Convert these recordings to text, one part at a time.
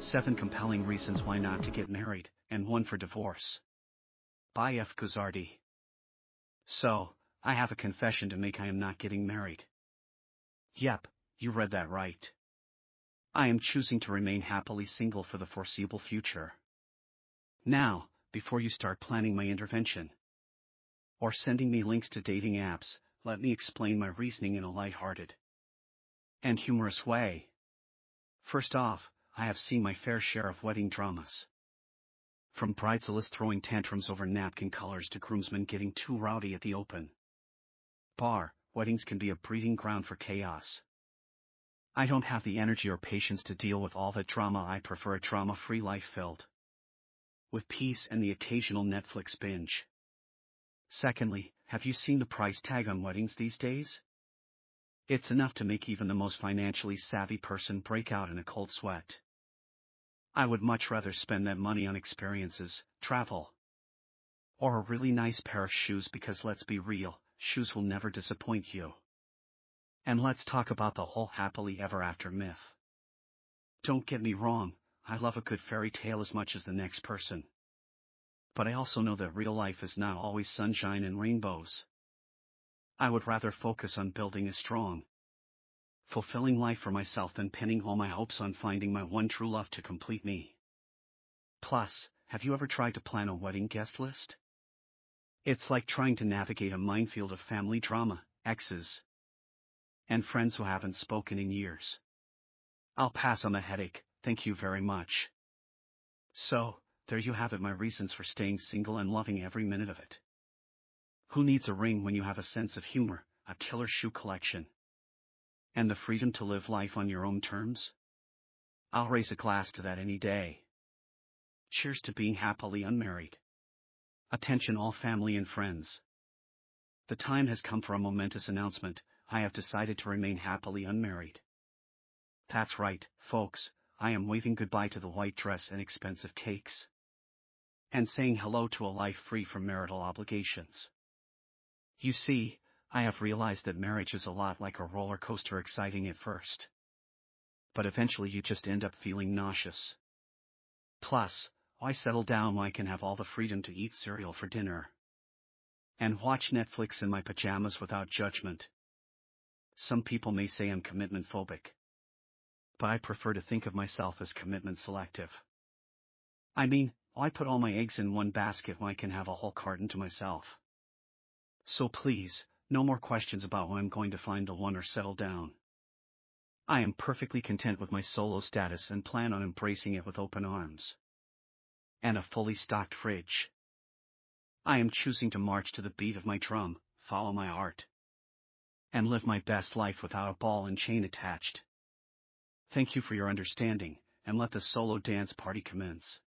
7 Compelling Reasons Why Not to Get Married, and 1 for Divorce. By F. Guzzardi. So, I have a confession to make. I am not getting married. Yep, you read that right. I am choosing to remain happily single for the foreseeable future. Now, before you start planning my intervention, or sending me links to dating apps, let me explain my reasoning in a light-hearted and humorous way. First off, I have seen my fair share of wedding dramas. From bridezillas throwing tantrums over napkin colors to groomsmen getting too rowdy at the open bar, weddings can be a breeding ground for chaos. I don't have the energy or patience to deal with all that drama. I prefer a drama-free life filled with peace and the occasional Netflix binge. Secondly, have you seen the price tag on weddings these days? It's enough to make even the most financially savvy person break out in a cold sweat. I would much rather spend that money on experiences, travel, or a really nice pair of shoes, because let's be real, shoes will never disappoint you. And let's talk about the whole happily ever after myth. Don't get me wrong, I love a good fairy tale as much as the next person. But I also know that real life is not always sunshine and rainbows. I would rather focus on building a strong, fulfilling life for myself than pinning all my hopes on finding my one true love to complete me. Plus, have you ever tried to plan a wedding guest list? It's like trying to navigate a minefield of family drama, exes, and friends who haven't spoken in years. I'll pass on the headache, thank you very much. So, there you have it, my reasons for staying single and loving every minute of it. Who needs a ring when you have a sense of humor, a killer shoe collection, and the freedom to live life on your own terms? I'll raise a glass to that any day. Cheers to being happily unmarried. Attention all family and friends. The time has come for a momentous announcement. I have decided to remain happily unmarried. That's right, folks, I am waving goodbye to the white dress and expensive cakes, and saying hello to a life free from marital obligations. You see, I have realized that marriage is a lot like a roller coaster, exciting at first, but eventually you just end up feeling nauseous. Plus, why settle down when I can have all the freedom to eat cereal for dinner and watch Netflix in my pajamas without judgment? Some people may say I'm commitment phobic, but I prefer to think of myself as commitment selective. I mean, why put all my eggs in one basket when I can have a whole carton to myself? So please, no more questions about when I'm going to find the one or settle down. I am perfectly content with my solo status and plan on embracing it with open arms and a fully stocked fridge. I am choosing to march to the beat of my drum, follow my heart, and live my best life without a ball and chain attached. Thank you for your understanding, and let the solo dance party commence.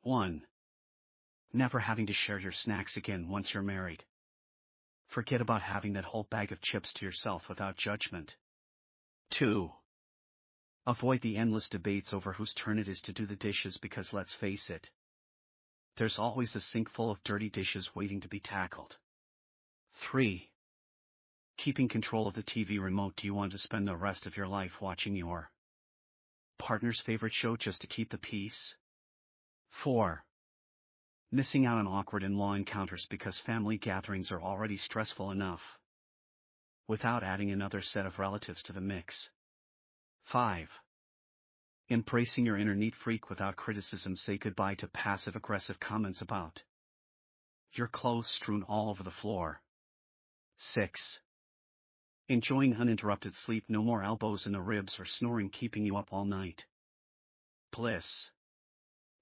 1. Never having to share your snacks again once you're married. Forget about having that whole bag of chips to yourself without judgment. 2. Avoid the endless debates over whose turn it is to do the dishes, because let's face it, there's always a sink full of dirty dishes waiting to be tackled. 3. Keeping control of the TV remote. Do you want to spend the rest of your life watching your partner's favorite show just to keep the peace? 4. Missing out on awkward in-law encounters because family gatherings are already stressful enough, without adding another set of relatives to the mix. 5. Embracing your inner neat freak without criticism. Say goodbye to passive-aggressive comments about your clothes strewn all over the floor. 6. Enjoying uninterrupted sleep. No more elbows in the ribs or snoring keeping you up all night. Bliss.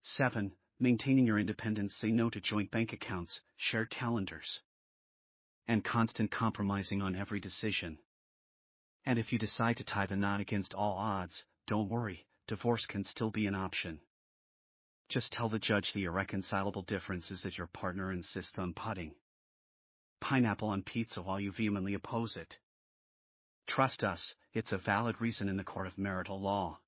7. Maintaining your independence. Say no to joint bank accounts, shared calendars, and constant compromising on every decision. And if you decide to tie the knot against all odds, don't worry, divorce can still be an option. Just tell the judge the irreconcilable difference is that your partner insists on putting pineapple on pizza while you vehemently oppose it. Trust us, it's a valid reason in the court of marital law.